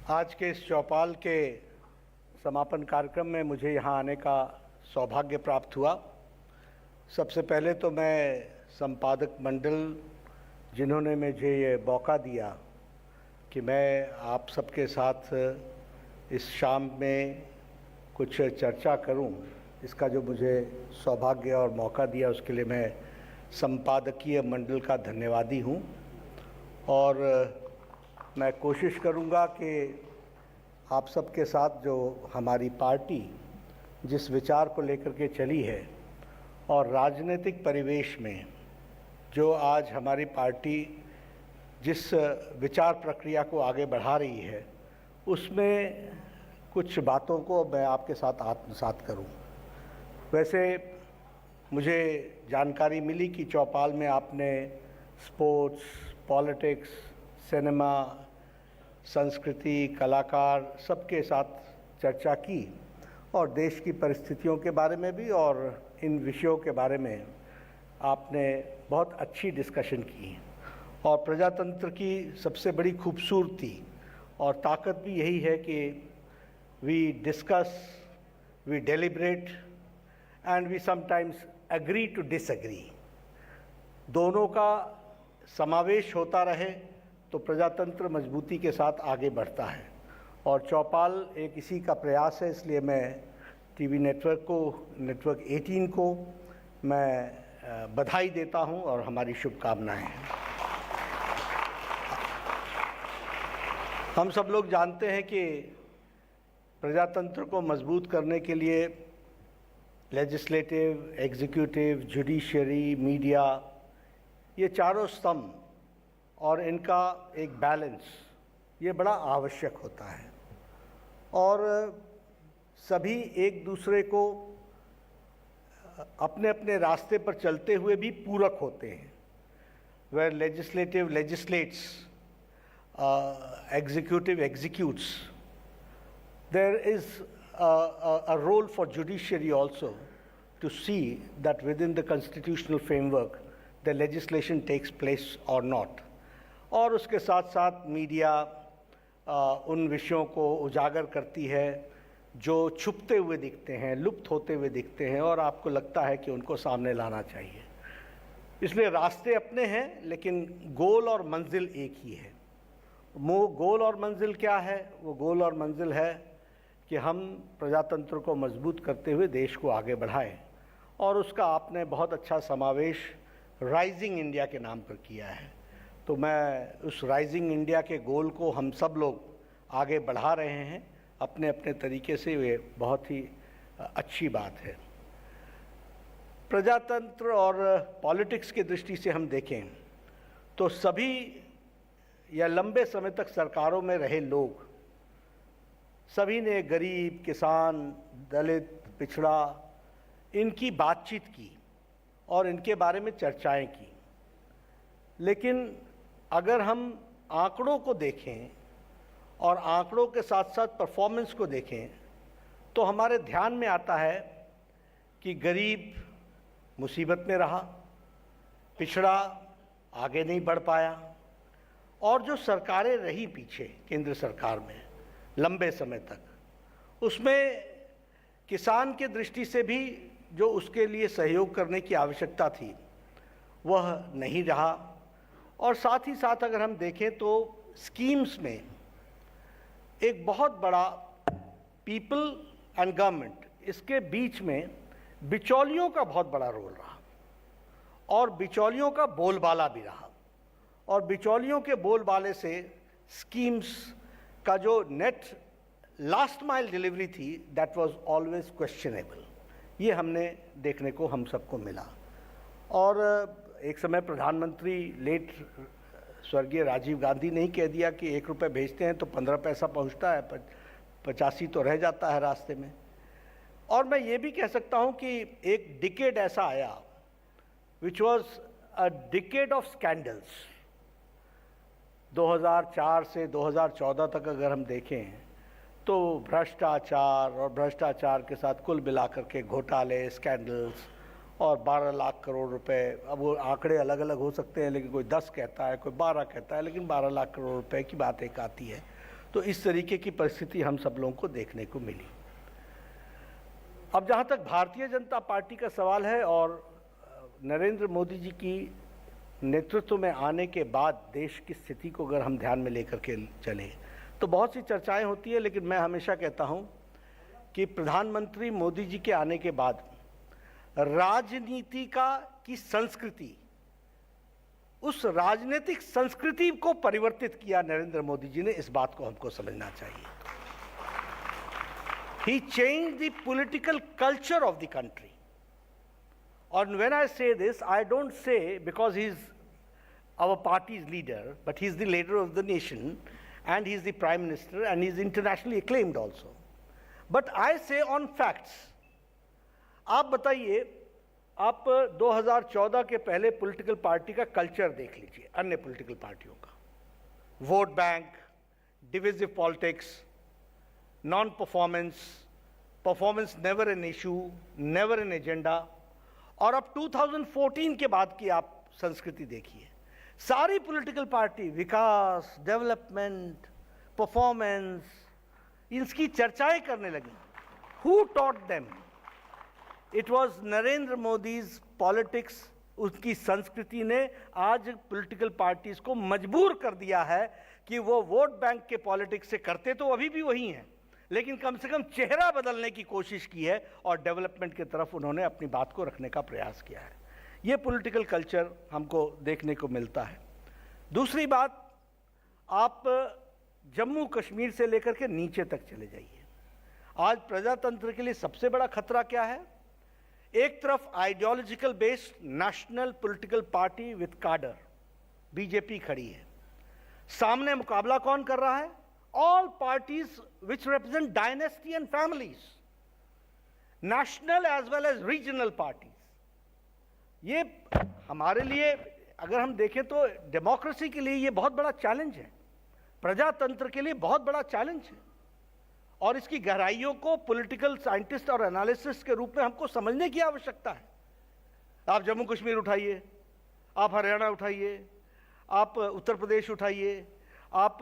आज के इस चौपाल के समापन कार्यक्रम में मुझे यहाँ आने का सौभाग्य प्राप्त हुआ। सबसे पहले तो मैं संपादक मंडल जिन्होंने मुझे ये मौका दिया कि मैं आप सबके साथ इस शाम में कुछ चर्चा करूं, इसका जो मुझे सौभाग्य और मौका दिया उसके लिए मैं संपादकीय मंडल का धन्यवादी हूं। और मैं कोशिश करूंगा कि आप सबके साथ जो हमारी पार्टी जिस विचार को लेकर के चली है और राजनीतिक परिवेश में जो आज हमारी पार्टी जिस विचार प्रक्रिया को आगे बढ़ा रही है, उसमें कुछ बातों को मैं आपके साथ आत्मसात करूं। वैसे मुझे जानकारी मिली कि चौपाल में आपने स्पोर्ट्स, पॉलिटिक्स, सिनेमा, संस्कृति, कलाकार सबके साथ चर्चा की और देश की परिस्थितियों के बारे में भी और इन विषयों के बारे में आपने बहुत अच्छी डिस्कशन की। और प्रजातंत्र की सबसे बड़ी खूबसूरती और ताकत भी यही है कि we discuss, we deliberate and we sometimes agree to disagree. दोनों का समावेश होता रहे तो प्रजातंत्र मजबूती के साथ आगे बढ़ता है। और चौपाल एक इसी का प्रयास है, इसलिए मैं टीवी नेटवर्क को, नेटवर्क 18 को मैं बधाई देता हूं और हमारी शुभकामनाएं हैं। हम सब लोग जानते हैं कि प्रजातंत्र को मजबूत करने के लिए लेजिस्लेटिव, एग्जीक्यूटिव, जुडिशरी, मीडिया, ये चारों स्तंभ और इनका एक बैलेंस ये बड़ा आवश्यक होता है। और सभी एक दूसरे को अपने अपने रास्ते पर चलते हुए भी पूरक होते हैं। Where legislative legislates, executive executes, there is a role for judiciary also to see that within the constitutional framework the legislation takes place or not. और उसके साथ साथ मीडिया उन विषयों को उजागर करती है जो छुपते हुए दिखते हैं, लुप्त होते हुए दिखते हैं और आपको लगता है कि उनको सामने लाना चाहिए। इसलिए रास्ते अपने हैं लेकिन गोल और मंजिल एक ही है। गोल और मंजिल क्या है? वो गोल और मंजिल है कि हम प्रजातंत्र को मजबूत करते हुए देश को आगे बढ़ाएं। और उसका आपने बहुत अच्छा समावेश राइजिंग इंडिया के नाम पर किया है। तो मैं उस राइजिंग इंडिया के गोल को हम सब लोग आगे बढ़ा रहे हैं अपने अपने तरीके से, ये बहुत ही अच्छी बात है। प्रजातंत्र और पॉलिटिक्स की दृष्टि से हम देखें तो सभी या लंबे समय तक सरकारों में रहे लोग, सभी ने गरीब, किसान, दलित, पिछड़ा, इनकी बातचीत की और इनके बारे में चर्चाएं की। लेकिन अगर हम आंकड़ों को देखें और आंकड़ों के साथ साथ परफॉर्मेंस को देखें तो हमारे ध्यान में आता है कि गरीब मुसीबत में रहा, पिछड़ा आगे नहीं बढ़ पाया और जो सरकारें रही पीछे केंद्र सरकार में लंबे समय तक, उसमें किसान की दृष्टि से भी जो उसके लिए सहयोग करने की आवश्यकता थी वह नहीं रहा। और साथ ही साथ अगर हम देखें तो स्कीम्स में एक बहुत बड़ा पीपल एंड गवर्नमेंट, इसके बीच में बिचौलियों का बहुत बड़ा रोल रहा और बिचौलियों का बोलबाला भी रहा। और बिचौलियों के बोलबाले से स्कीम्स का जो नेट लास्ट माइल डिलीवरी थी दैट वाज ऑलवेज क्वेश्चनेबल। ये हमने देखने को हम सबको मिला। और एक समय प्रधानमंत्री लेट स्वर्गीय राजीव गांधी ने ही कह दिया कि 1 रुपये भेजते हैं तो 15 पैसा पहुंचता है, 85 तो रह जाता है रास्ते में। और मैं ये भी कह सकता हूं कि एक डिकेड ऐसा आया which was a decade of scandals. 2004 से 2014 तक अगर हम देखें तो भ्रष्टाचार और भ्रष्टाचार के साथ कुल मिलाकर के घोटाले, स्कैंडल्स और 12 लाख करोड़ रुपए, अब वो आंकड़े अलग अलग हो सकते हैं लेकिन कोई 10 कहता है, कोई 12 कहता है, लेकिन 12 लाख करोड़ रुपए की बात एक आती है। तो इस तरीके की परिस्थिति हम सब लोगों को देखने को मिली। अब जहाँ तक भारतीय जनता पार्टी का सवाल है और नरेंद्र मोदी जी की नेतृत्व में आने के बाद देश की स्थिति को अगर हम ध्यान में लेकर के चले तो बहुत सी चर्चाएं होती है, लेकिन मैं हमेशा कहता हूं कि प्रधानमंत्री मोदी जी के आने के बाद राजनीति की संस्कृति, उस राजनीतिक संस्कृति को परिवर्तित किया नरेंद्र मोदी जी ने। इस बात को हमको समझना चाहिए। He changed the political culture of the country. And when I say this, I don't say because he's our party's leader, but he's the leader of the nation, and he's the prime minister, and he's internationally acclaimed also. But I say on facts. आप बताइए, आप 2014 के पहले political party का culture देख लीजिए, अन्य political पार्टियों का। Vote bank, divisive politics, non-performance, performance never an issue, never an agenda। और अब 2014 के बाद की आप संस्कृति देखिए, सारी पॉलिटिकल पार्टी विकास, डेवलपमेंट, परफॉर्मेंस, इसकी चर्चाएं करने लगी। Who taught them? It was Narendra Modi's politics, उसकी संस्कृति ने आज पॉलिटिकल पार्टीज को मजबूर कर दिया है कि वो वोट बैंक के पॉलिटिक्स से करते तो अभी भी वही हैं, लेकिन कम से कम चेहरा बदलने की कोशिश की है और डेवलपमेंट की तरफ उन्होंने अपनी बात को रखने का प्रयास किया है। ये पॉलिटिकल कल्चर हमको देखने को मिलता है। दूसरी बात, आप जम्मू कश्मीर से लेकर के नीचे तक चले जाइए। आज प्रजातंत्र के लिए सबसे बड़ा खतरा क्या है? एक तरफ ideological based national political party with cadre BJP खड़ी है, सामने मुकाबला कौन कर रहा है? All parties which represent dynasty and families, national as well as regional parties। ये हमारे लिए अगर हम देखें तो डेमोक्रेसी के लिए ये बहुत बड़ा चैलेंज है, प्रजातंत्र के लिए बहुत बड़ा चैलेंज है, और इसकी गहराइयों को पॉलिटिकल साइंटिस्ट और एनालिसिस्ट के रूप में हमको समझने की आवश्यकता है। आप जम्मू कश्मीर उठाइए, आप हरियाणा उठाइए, आप उत्तर प्रदेश उठाइए, आप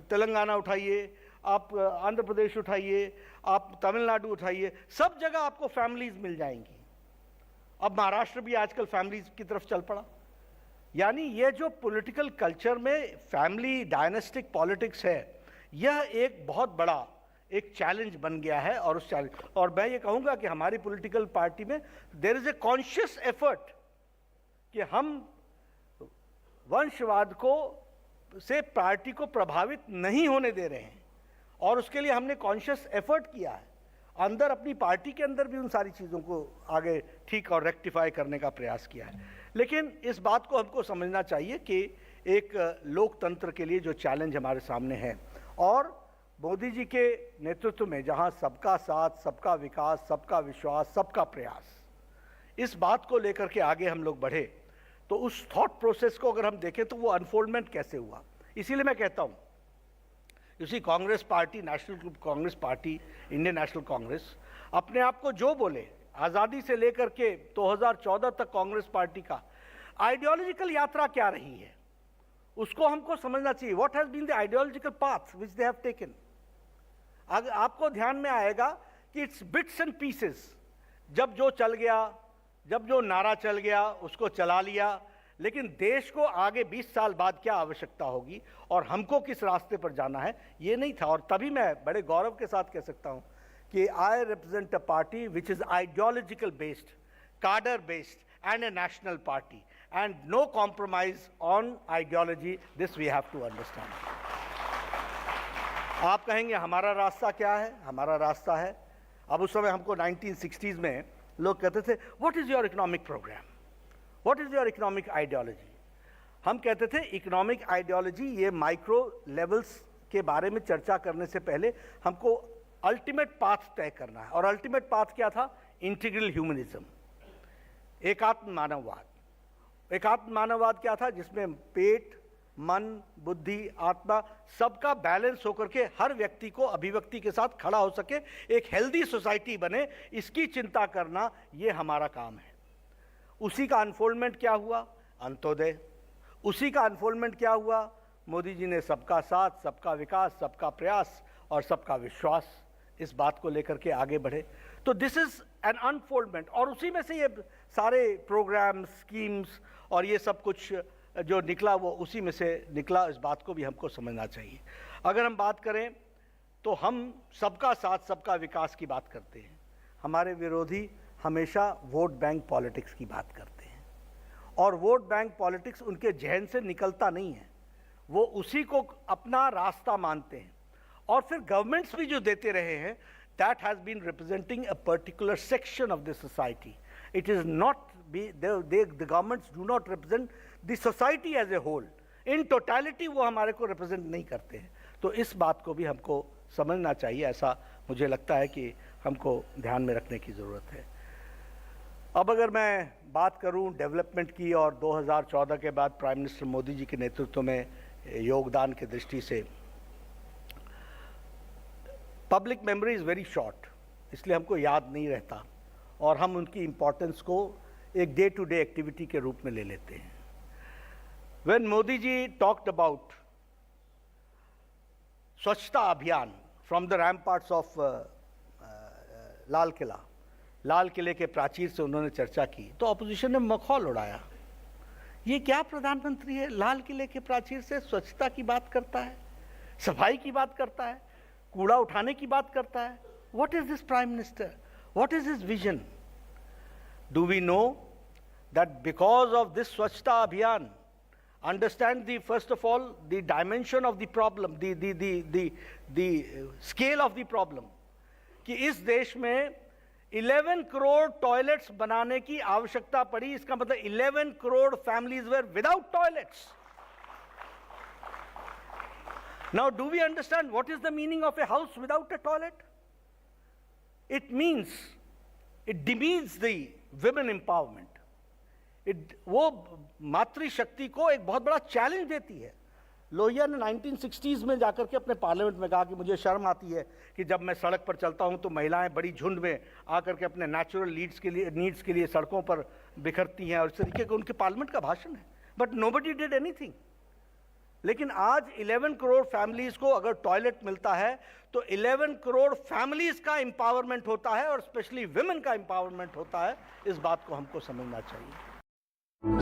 तेलंगाना उठाइए, आप आंध्र प्रदेश उठाइए, आप तमिलनाडु उठाइए, सब जगह आपको फैमिलीज मिल जाएंगी। अब महाराष्ट्र भी आजकल फैमिलीज की तरफ चल पड़ा। यानी ये जो पॉलिटिकल कल्चर में फैमिली डायनेस्टिक पॉलिटिक्स है, यह एक बहुत बड़ा एक चैलेंज बन गया है। और उस चैलेंज, और मैं ये कहूँगा कि हमारी पॉलिटिकल पार्टी में there is a conscious effort कि हम वंशवाद को से पार्टी को प्रभावित नहीं होने दे रहे हैं, और उसके लिए हमने कॉन्शियस एफर्ट किया है। अंदर अपनी पार्टी के अंदर भी उन सारी चीज़ों को आगे ठीक और रेक्टिफाई करने का प्रयास किया है। लेकिन इस बात को हमको समझना चाहिए कि एक लोकतंत्र के लिए जो चैलेंज हमारे सामने है, और मोदी जी के नेतृत्व में जहां सबका साथ, सबका विकास, सबका विश्वास, सबका प्रयास, इस बात को लेकर के आगे हम लोग बढ़े, तो उस थॉट प्रोसेस को अगर हम देखें तो वो अनफोल्डमेंट कैसे हुआ। इसीलिए मैं कहता हूँ, इसी Congress party, national Congress party, Indian national Congress, अपने आप को जो बोले, आज़ादी से लेकर के 2014 तक कांग्रेस पार्टी का आइडियोलॉजिकल यात्रा क्या रही है, उसको हमको समझना चाहिए। What has been the ideological path which they have taken. अगर आपको ध्यान में आएगा कि इट्स बिट्स एंड पीसेस, जब जो चल गया, जब जो नारा चल गया उसको चला लिया, लेकिन देश को आगे 20 साल बाद क्या आवश्यकता होगी और हमको किस रास्ते पर जाना है, ये नहीं था। और तभी मैं बड़े गौरव के साथ कह सकता हूं कि I represent a party which is ideological based, cadre based and a national party, and no compromise on ideology. This we have to understand. आप कहेंगे हमारा रास्ता क्या है? हमारा रास्ता है, अब उस समय हमको 1960s में लोग कहते थे what is your economic programme, what is your economic ideology. हम कहते थे इकोनॉमिक आइडियोलॉजी ये माइक्रो लेवल्स के बारे में चर्चा करने से पहले हमको अल्टीमेट पाथ तय करना है, और अल्टीमेट पाथ क्या था? इंटीग्रल ह्यूमनिज्म, एकात्म मानववाद। एकात्म मानववाद क्या था? जिसमें पेट, मन, बुद्धि, आत्मा सबका बैलेंस होकर के हर व्यक्ति को अभिव्यक्ति के साथ खड़ा हो सके, एक हेल्दी सोसाइटी बने, इसकी चिंता करना ये हमारा काम है। उसी का अनफोल्डमेंट क्या हुआ? अंत्योदय। उसी का अनफोल्डमेंट क्या हुआ? मोदी जी ने सबका साथ, सबका विकास, सबका प्रयास और सबका विश्वास, इस बात को लेकर के आगे बढ़े। तो दिस इज एन अनफोल्डमेंट, और उसी में से ये सारे प्रोग्राम, स्कीम्स और ये सब कुछ जो निकला वो उसी में से निकला। इस बात को भी हमको समझना चाहिए। अगर हम बात करें तो हम सबका साथ, सबका विकास की बात करते हैं। हमारे विरोधी हमेशा वोट बैंक पॉलिटिक्स की बात करते हैं, और वोट बैंक पॉलिटिक्स उनके जहन से निकलता नहीं है। वो उसी को अपना रास्ता मानते हैं, और फिर गवर्नमेंट्स भी जो देते रहे हैं, that has been representing a particular section of the society. It is not the governments do not represent the society as a whole. In totality वो हमारे को represent नहीं करते हैं। तो इस बात को भी हमको समझना चाहिए, ऐसा मुझे लगता है कि हमको ध्यान में रखने की ज़रूरत है। अब अगर मैं बात करूं डेवलपमेंट की, और 2014 के बाद प्राइम मिनिस्टर मोदी जी के नेतृत्व में योगदान की दृष्टि से, public memory is very short, इसलिए हमको याद नहीं रहता, और हम उनकी इम्पोर्टेंस को एक डे टू डे एक्टिविटी के रूप में ले लेते हैं। When Modi ji talked about स्वच्छता अभियान फ्रॉम द रैम्पार्ट्स ऑफ लाल किले के प्राचीर से उन्होंने चर्चा की, तो ऑपोजिशन ने मखौल उड़ाया। ये क्या प्रधानमंत्री है, लाल किले के प्राचीर से स्वच्छता की बात करता है, सफाई की बात करता है, कूड़ा उठाने की बात करता है? What is this Prime Minister? What is his vision? Do we know that because of this Swachhta Abhiyan, understand first of all the dimension of the problem, the scale of the problem, कि इस देश में 11 crore toilets बनाने की आवश्यकता पड़ी। इसका मतलब 11 crore families were without toilets. Now, do we understand what is the meaning of a house without a toilet? It means, it demeans the women empowerment. वो मातृशक्ति को एक बहुत बड़ा चैलेंज देती है। लोहिया ने 1960s में जाकर के अपने पार्लियामेंट में कहा कि मुझे शर्म आती है कि जब मैं सड़क पर चलता हूं तो महिलाएं बड़ी झुंड में आकर के अपने नेचुरल नीड्स के लिए सड़कों पर बिखरती हैं, और इस तरीके का उनके पार्लियामेंट का भाषण है। But nobody did anything. लेकिन आज 11 करोड़ फैमिलीज को अगर टॉयलेट मिलता है तो 11 करोड़ फैमिलीज का एम्पावरमेंट होता है, और स्पेशली विमेन का एम्पावरमेंट होता है। इस बात को हमको समझना चाहिए।